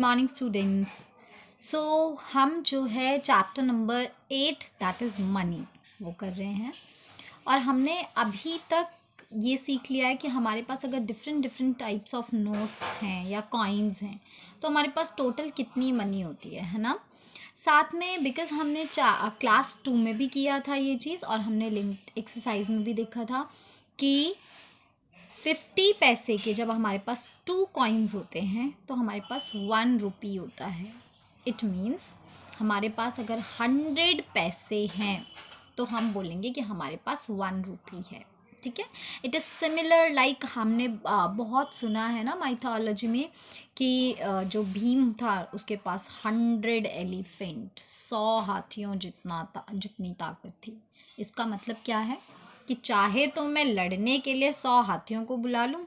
Morning students. सो हम जो है chapter number 8 that is money वो कर रहे हैं। और हमने अभी तक ये सीख लिया है कि हमारे पास अगर डिफरेंट टाइप्स ऑफ नोट्स हैं या कॉइन्स हैं तो हमारे पास टोटल कितनी मनी होती है ना। साथ में बिकॉज हमने क्लास 2 में भी किया था ये चीज़, और हमने लिंक्ड एक्सरसाइज में भी देखा था कि 50 पैसे के जब हमारे पास 2 कॉइन्स होते हैं तो हमारे पास 1 रुपी होता है। इट मीन्स हमारे पास अगर 100 पैसे हैं तो हम बोलेंगे कि हमारे पास 1 रुपी है। ठीक है, इट इज़ सिमिलर लाइक हमने बहुत सुना है ना माइथोलॉजी में कि जो भीम था उसके पास 100 एलिफेंट 100 हाथियों जितनी ताकत थी। इसका मतलब क्या है कि चाहे तो मैं लड़ने के लिए 100 हाथियों को बुला लूं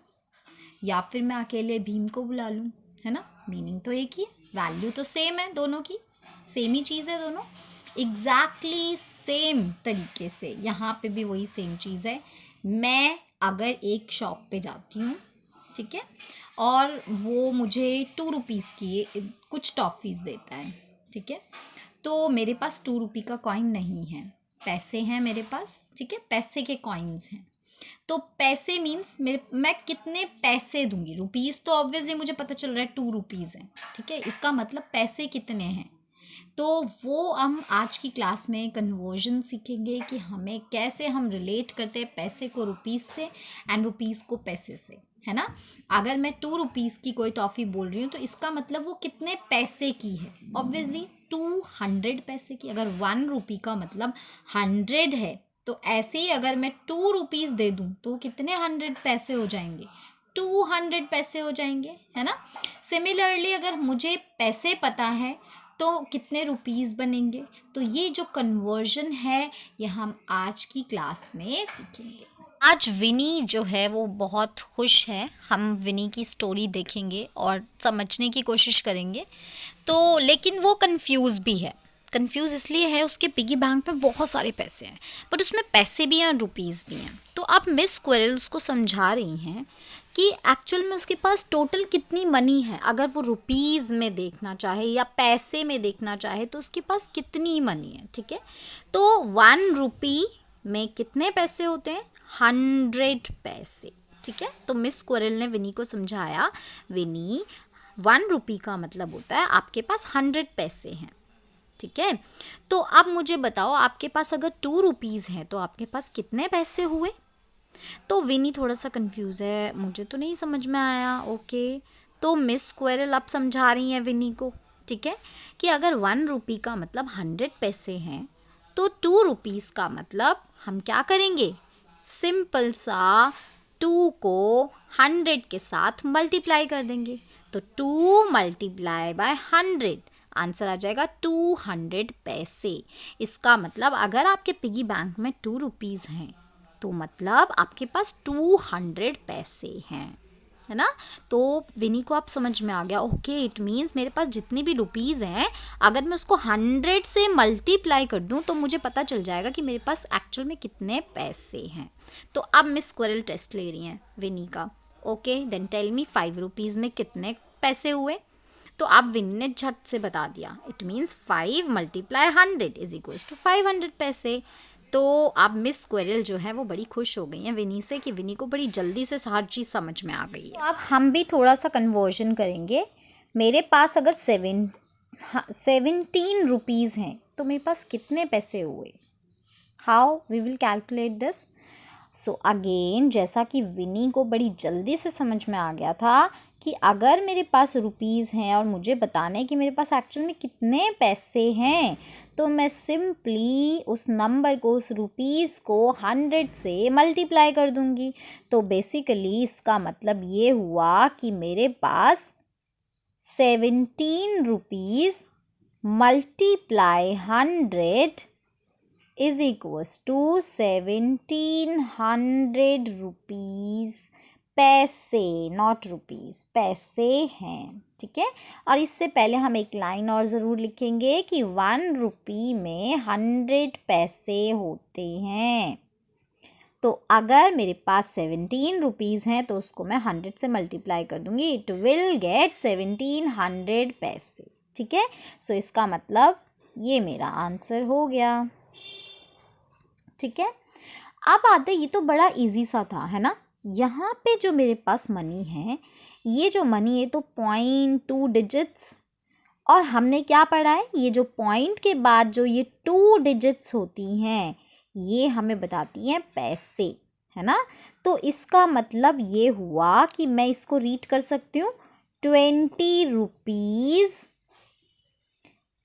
या फिर मैं अकेले भीम को बुला लूं, है ना। मीनिंग तो एक ही है, वैल्यू तो सेम है, दोनों की सेम ही चीज़ है, दोनों एग्जैक्टली सेम तरीके से यहाँ पे भी वही सेम चीज़ है। मैं अगर एक शॉप पे जाती हूँ, ठीक है, और वो मुझे 2 रुपीज़ की कुछ टॉफ़ीज़ देता है, ठीक है, तो मेरे पास 2 रुपी का कॉइन नहीं है, पैसे हैं मेरे पास, ठीक है, पैसे के कॉइन्स हैं। तो पैसे मीन्स मैं कितने पैसे दूंगी, रुपीज़ तो ऑब्वियसली मुझे पता चल रहा है 2 रुपीज़ हैं, ठीक है, इसका मतलब पैसे कितने हैं। तो वो हम आज की क्लास में कन्वर्जन सीखेंगे कि हमें कैसे हम रिलेट करते हैं पैसे को रुपीज़ से एंड रुपीज़ को पैसे से, है ना। अगर मैं 2 रुपीज़ की कोई टॉफ़ी बोल रही हूँ तो इसका मतलब वो कितने पैसे की है, ऑब्वियसली 200 पैसे की। अगर 1 रुपी का मतलब 100 है तो ऐसे ही अगर मैं 2 रुपीज़ दे दूँ तो कितने 100 पैसे हो जाएंगे, 200 पैसे हो जाएंगे, है ना। सिमिलरली अगर मुझे पैसे पता है तो कितने रुपीज़ बनेंगे। तो ये जो कन्वर्जन है ये हम आज की क्लास में सीखेंगे। आज विनी जो है वो बहुत खुश है। हम विनी की स्टोरी देखेंगे और समझने की कोशिश करेंगे। तो लेकिन वो कंफ्यूज भी है। कंफ्यूज इसलिए है, उसके पिगी बैंक में बहुत सारे पैसे हैं, बट उसमें पैसे भी हैं, रुपीज़ भी हैं। तो अब मिस क्वेरल उसको समझा रही हैं कि एक्चुअल में उसके पास टोटल कितनी मनी है। अगर वो रुपीज़ में देखना चाहे या पैसे में देखना चाहे तो उसके पास कितनी मनी है, ठीक है। तो 1 रुपी में कितने पैसे होते हैं, 100 पैसे, ठीक है। तो मिस क्वेरल ने विनी को समझाया, विनी 1 रुपी का मतलब होता है आपके पास 100 पैसे हैं, ठीक है। तो अब मुझे बताओ, आपके पास अगर 2 रुपीज़ हैं तो आपके पास कितने पैसे हुए। तो विनी थोड़ा सा कंफ्यूज है, मुझे तो नहीं समझ में आया। ओके, तो मिस क्वेरल अब समझा रही हैं विनी को, ठीक है, कि अगर 1 रुपी का मतलब 100 पैसे हैं तो 2 रुपीज़ का मतलब हम क्या करेंगे, सिंपल सा 2 को 100 के साथ मल्टीप्लाई कर देंगे। तो 2 मल्टीप्लाई बाय 100, आंसर आ जाएगा 200 पैसे। इसका मतलब अगर आपके पिगी बैंक में 2 रुपीज़ हैं तो मतलब आपके पास 200 पैसे हैं, है ना। तो विनी को आप समझ में आ गया, ओके, इट मीन्स मेरे पास जितनी भी रुपीज़ हैं अगर मैं उसको 100 से मल्टीप्लाई कर दूं तो मुझे पता चल जाएगा कि मेरे पास एक्चुअल में कितने पैसे हैं। तो अब मिस क्वेरल टेस्ट ले रही हैं विनी का। Okay, then tell me 5 rupees में कितने पैसे हुए। तो अब विनी ने झट से बता दिया, it means 5 multiply 100 is equals to 500 पैसे। तो अब मिस क्वेरल जो है वो बड़ी खुश हो गई हैं विनी से कि विनी को बड़ी जल्दी से हर चीज़ समझ में आ गई है। तो अब हम भी थोड़ा सा कन्वर्जन करेंगे। मेरे पास अगर 17 रुपीज़ हैं तो मेरे पास कितने पैसे हुए, how we will calculate this. So again, जैसा कि विनी को बड़ी जल्दी से समझ में आ गया था कि अगर मेरे पास रुपीज़ हैं और मुझे बताना है कि मेरे पास एक्चुअल में कितने पैसे हैं, तो मैं सिंपली उस नंबर को, उस रुपीज़ को 100 से मल्टीप्लाई कर दूंगी। तो बेसिकली इसका मतलब ये हुआ कि मेरे पास 17 rupees multiply 100 is equals to 1700 rupees पैसे, नॉट रुपीज़, पैसे हैं, ठीक है। और इससे पहले हम एक लाइन और ज़रूर लिखेंगे कि 1 रुपी में 100 पैसे होते हैं। तो अगर मेरे पास 17 रुपीज़ हैं तो उसको मैं 100 से मल्टीप्लाई कर दूंगी, इट विल गेट 1700 पैसे। ठीक है, सो इसका मतलब ये मेरा आंसर हो गया। ठीक है, अब आते, ये तो बड़ा इजी सा था, है ना। यहाँ पे जो मेरे पास मनी है, ये जो मनी है तो 0.2 डिजिट्स, और हमने क्या पढ़ा है, ये जो पॉइंट के बाद जो ये 2 डिजिट्स होती हैं ये हमें बताती हैं पैसे, है ना। तो इसका मतलब ये हुआ कि मैं इसको रीड कर सकती हूँ 20 रुपीज़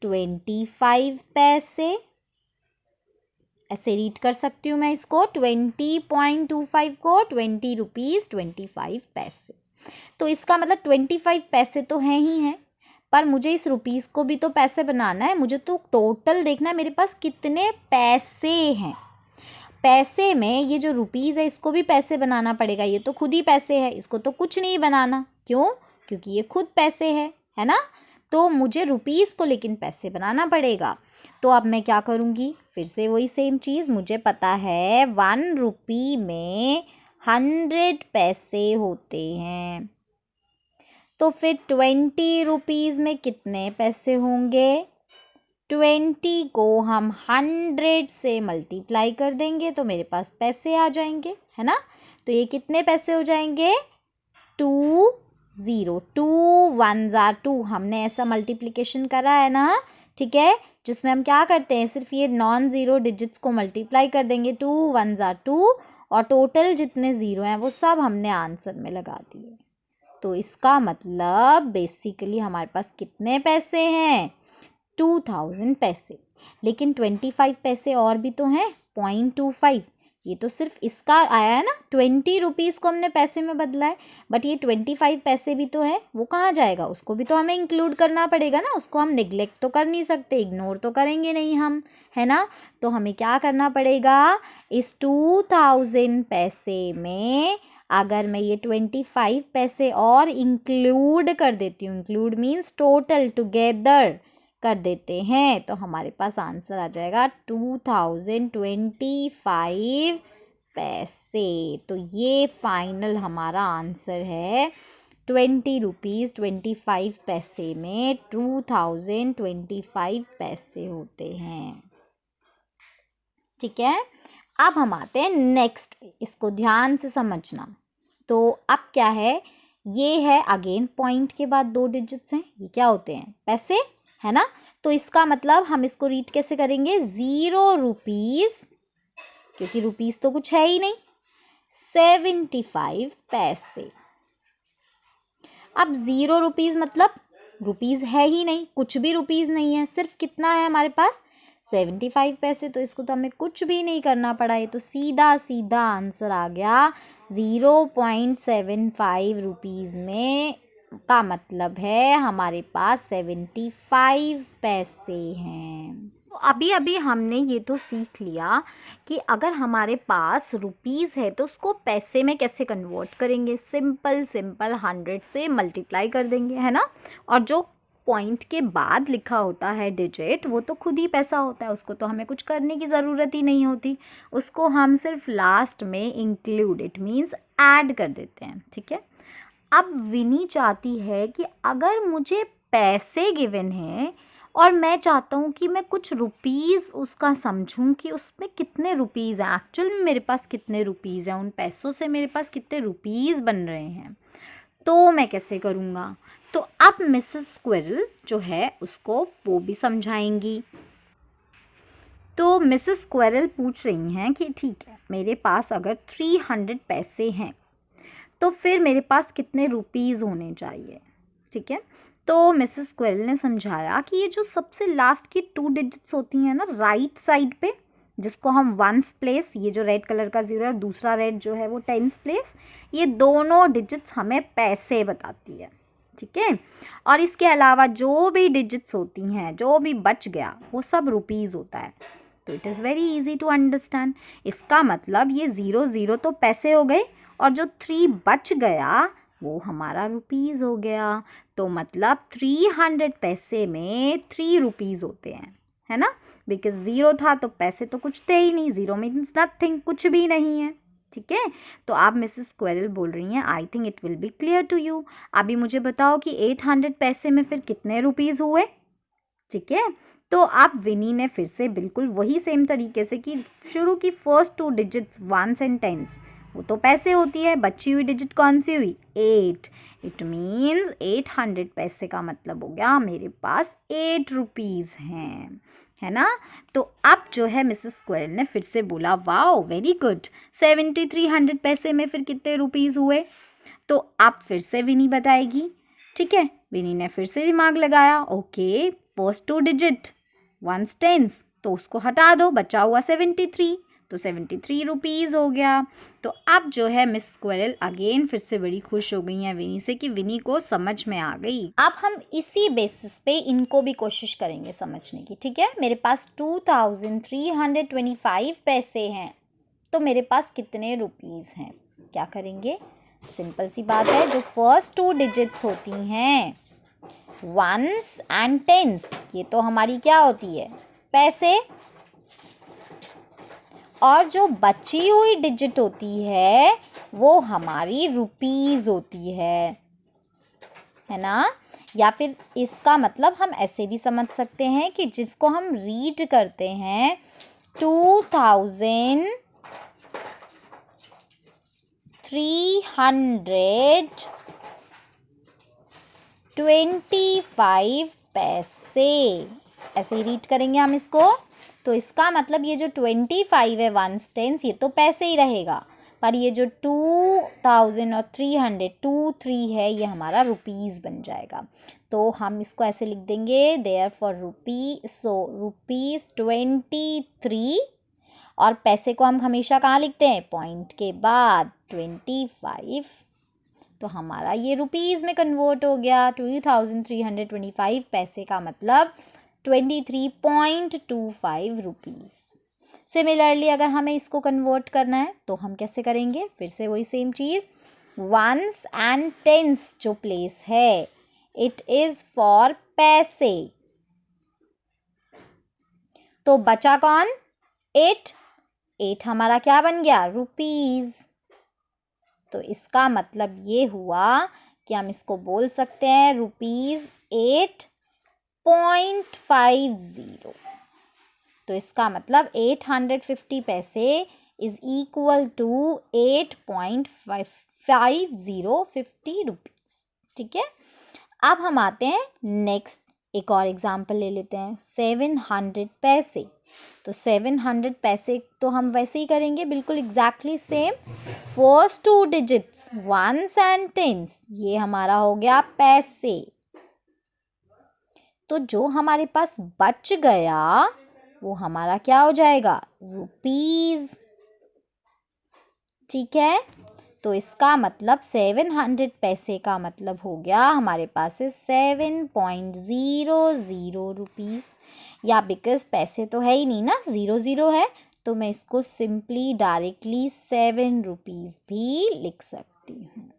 25 पैसे, ऐसे रीड कर सकती हूँ मैं इसको, 20.25 को 20 रुपीज़ 25 पैसे। तो इसका मतलब 25 पैसे तो हैं ही हैं, पर मुझे इस रुपीज़ को भी तो पैसे बनाना है, मुझे तो टोटल देखना है मेरे पास कितने पैसे हैं। पैसे में ये जो रुपीज़ है इसको भी पैसे बनाना पड़ेगा, ये तो खुद ही पैसे है, इसको तो कुछ नहीं बनाना, क्यों, क्योंकि ये खुद पैसे है ना। तो मुझे रुपीज़ को लेकिन पैसे बनाना पड़ेगा। तो अब मैं क्या करूँगी, फिर से वही सेम चीज़, मुझे पता है 1 रुपी में 100 पैसे होते हैं, तो फिर 20 रुपीज़ में कितने पैसे होंगे, 20 को हम 100 से मल्टीप्लाई कर देंगे तो मेरे पास पैसे आ जाएंगे, है ना। तो ये कितने पैसे हो जाएंगे, 2 1 2, हमने ऐसा मल्टीप्लिकेशन करा है ना, ठीक है, जिसमें हम क्या करते हैं, सिर्फ ये नॉन ज़ीरो डिजिट्स को मल्टीप्लाई कर देंगे, 2 1 2, और टोटल जितने ज़ीरो हैं वो सब हमने आंसर में लगा दिए। तो इसका मतलब बेसिकली हमारे पास कितने पैसे हैं, 2000 पैसे। लेकिन 25 पैसे और भी तो हैं, 0.25, ये तो सिर्फ इसका आया है ना, 20 रुपीज़ को हमने पैसे में बदला है, बट ये 25 पैसे भी तो है, वो कहाँ जाएगा, उसको भी तो हमें इंक्लूड करना पड़ेगा ना, उसको हम निगलेक्ट तो कर नहीं सकते, इग्नोर तो करेंगे नहीं हम, है ना। तो हमें क्या करना पड़ेगा, इस 2000 पैसे में अगर मैं ये 25 पैसे और इंक्लूड कर देती हूँ, इंक्लूड मीन्स टोटल टुगेदर कर देते हैं, तो हमारे पास आंसर आ जाएगा 2025 पैसे। तो ये फाइनल हमारा आंसर है, 20 रुपीज़ 25 पैसे में 2025 पैसे होते हैं। ठीक है, अब हम आते हैं नेक्स्ट पे, इसको ध्यान से समझना। तो अब क्या है, ये है अगेन पॉइंट के बाद 2 डिजिट्स हैं, ये क्या होते हैं, पैसे, है ना। तो इसका मतलब हम इसको रीड कैसे करेंगे, 0 रुपीज़, क्योंकि रुपीज़ तो कुछ है ही नहीं, 75 पैसे। अब 0 रुपीज़ मतलब रुपीज़ है ही नहीं, कुछ भी रुपीज़ नहीं है, सिर्फ कितना है हमारे पास, 75 पैसे। तो इसको तो हमें कुछ भी नहीं करना पड़ा, ये तो सीधा सीधा आंसर आ गया, 0.75 रुपीज़ में का मतलब है हमारे पास 75 पैसे हैं। तो अभी अभी हमने ये तो सीख लिया कि अगर हमारे पास रुपीज़ है तो उसको पैसे में कैसे कन्वर्ट करेंगे, सिंपल 100 से मल्टीप्लाई कर देंगे, है ना। और जो पॉइंट के बाद लिखा होता है डिजिट, वो तो खुद ही पैसा होता है, उसको तो हमें कुछ करने की ज़रूरत ही नहीं होती, उसको हम सिर्फ लास्ट में इंक्लूड, इट मीन्स ऐड कर देते हैं। ठीक है, अब विनी चाहती है कि अगर मुझे पैसे गिवन हैं और मैं चाहता हूँ कि मैं कुछ रुपीज़ उसका समझूँ कि उसमें कितने रुपीज़ हैं, एक्चुअल में मेरे पास कितने रुपीज़ हैं, उन पैसों से मेरे पास कितने रुपीज़ बन रहे हैं, तो मैं कैसे करूँगा। तो अब मिसेस स्क्विरल जो है उसको वो भी समझाएंगी। तो मिसेस स्क्विरल पूछ रही हैं कि ठीक है, मेरे पास अगर 300 पैसे हैं तो फिर मेरे पास कितने रुपीज़ होने चाहिए। ठीक है, तो मिसेस स्क्विरल ने समझाया कि ये जो सबसे लास्ट की 2 डिजिट्स होती हैं ना राइट साइड पे, जिसको हम 1s प्लेस, ये जो रेड कलर का 0 है, दूसरा रेड जो है वो 10s प्लेस, ये दोनों डिजिट्स हमें पैसे बताती है। ठीक है, और इसके अलावा जो भी डिजिट्स होती हैं, जो भी बच गया वो सब रुपीज़ होता है। तो it is very easy to understand. इसका मतलब ये 0 0 तो पैसे हो गए, और जो 3 बच गया वो हमारा रुपीज़ हो गया। तो मतलब 300 पैसे में 3 रुपीज़ होते हैं, है ना, बिकॉज 0 था तो पैसे तो कुछ थे ही नहीं, 0 मीन्स नथिंग, कुछ भी नहीं है। ठीक है, तो आप मिसेस स्क्वेरल बोल रही हैं I think it will be clear to you. अभी मुझे बताओ कि 800 पैसे में फिर कितने रुपीज़ हुए। ठीक है, तो आप विनी ने फिर से बिल्कुल वही सेम तरीके से कि शुरू की first 2 digits 1s and 10s वो तो पैसे होती है, बची हुई डिजिट कौन सी हुई 8। इट मीन्स 800 पैसे का मतलब हो गया मेरे पास 8 रुपीज़ हैं, है ना। तो अब जो है मिसेस स्क्वेरल ने फिर से बोला वाओ वेरी गुड, 7300 पैसे में फिर कितने रुपीज़ हुए। तो अब फिर से विनी बताएगी। ठीक है, विनी ने फिर से दिमाग लगाया, okay first 2 digit 1s 10s तो उसको हटा दो, बचा हुआ 73, तो 73 रुपीज़ हो गया। तो अब जो है मिस स्क्वेरल अगेन फिर से बड़ी खुश हो गई हैं विनी से कि विनी को समझ में आ गई। अब हम इसी बेसिस पे इनको भी कोशिश करेंगे समझने की। ठीक है, मेरे पास 2325 पैसे हैं, तो मेरे पास कितने रुपीज़ हैं। क्या करेंगे, सिंपल सी बात है, जो फर्स्ट 2 डिजिट्स होती हैं 1s एंड 10s ये तो हमारी क्या होती है पैसे, और जो बची हुई डिजिट होती है वो हमारी रुपीज़ होती है ना। या फिर इसका मतलब हम ऐसे भी समझ सकते हैं कि जिसको हम रीड करते हैं 2325 पैसे, ऐसे ही रीड करेंगे हम इसको। तो इसका मतलब ये जो 25 है 1s 10s ये तो पैसे ही रहेगा, पर ये जो 2000 और 300 23 है ये हमारा रुपीज़ बन जाएगा। तो हम इसको ऐसे लिख देंगे देयर फॉर रुपीज़ 23, और पैसे को हम हमेशा कहाँ लिखते हैं पॉइंट के बाद 25, तो हमारा ये रुपीज़ में कन्वर्ट हो गया। 2325 पैसे का मतलब 23.25 रुपीज़। सिमिलरली अगर हमें इसको कन्वर्ट करना है तो हम कैसे करेंगे, फिर से वही same cheese, 1s and 10s जो प्लेस है इट इज़ फॉर पैसे, तो बचा कौन 8 हमारा क्या बन गया रुपीज़। तो इसका मतलब ये हुआ कि हम इसको बोल सकते हैं ₹8.50। तो इसका मतलब 850 पैसे इज इक्वल टू 8.50 रुपीज़। ठीक है, अब हम आते हैं नेक्स्ट, एक और एग्जाम्पल ले लेते हैं 700 पैसे। तो 700 पैसे तो हम वैसे ही करेंगे बिल्कुल exactly same, first 2 digits 1s and 10s ये हमारा हो गया पैसे, तो जो हमारे पास बच गया वो हमारा क्या हो जाएगा रुपीज़। ठीक है, तो इसका मतलब 700 पैसे का मतलब हो गया हमारे पास है 7.00 रुपीज़, या बिकॉज पैसे तो है ही नहीं ना 00 है, तो मैं इसको सिंपली डायरेक्टली 7 रुपीज़ भी लिख सकती हूँ।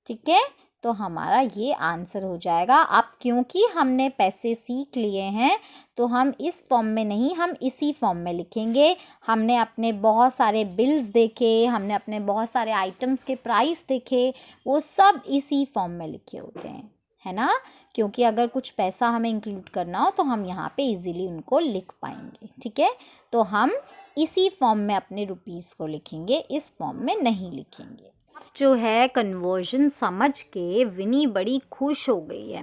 ठीक है, तो हमारा ये आंसर हो जाएगा। अब क्योंकि हमने पैसे सीख लिए हैं तो हम इस फॉर्म में नहीं, हम इसी फॉर्म में लिखेंगे। हमने अपने बहुत सारे बिल्स देखे, हमने अपने बहुत सारे आइटम्स के प्राइस देखे, वो सब इसी फॉर्म में लिखे होते हैं, है ना। क्योंकि अगर कुछ पैसा हमें इंक्लूड करना हो तो हम यहाँ पे इजीली उनको लिख पाएंगे। ठीक है, तो हम इसी फॉर्म में अपने रुपीज़ को लिखेंगे, इस फॉर्म में नहीं लिखेंगे। जो है कन्वर्जन समझ के विनी बड़ी खुश हो गई है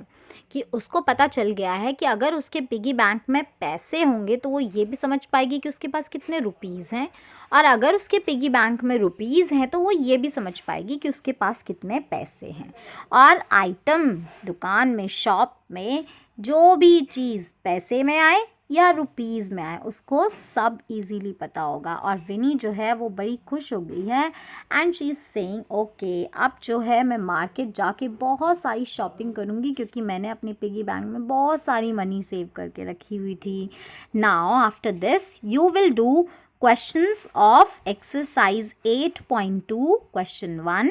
कि उसको पता चल गया है कि अगर उसके पिगी बैंक में पैसे होंगे तो वो ये भी समझ पाएगी कि उसके पास कितने रुपीज़ हैं, और अगर उसके पिगी बैंक में रुपीज़ हैं तो वो ये भी समझ पाएगी कि उसके पास कितने पैसे हैं। और आइटम दुकान में, शॉप में जो भी चीज़ पैसे में आए या रुपीज़ में आए उसको सब इजीली पता होगा। और विनी जो है वो बड़ी खुश हो गई है and she is saying okay अब जो है मैं मार्केट जाके बहुत सारी शॉपिंग करूँगी क्योंकि मैंने अपने पिगी बैंक में बहुत सारी मनी सेव करके रखी हुई थी। Now after this you will do questions of exercise 8.2 question 1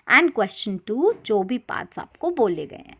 and question 2 जो भी पार्ट्स आपको बोले गए हैं।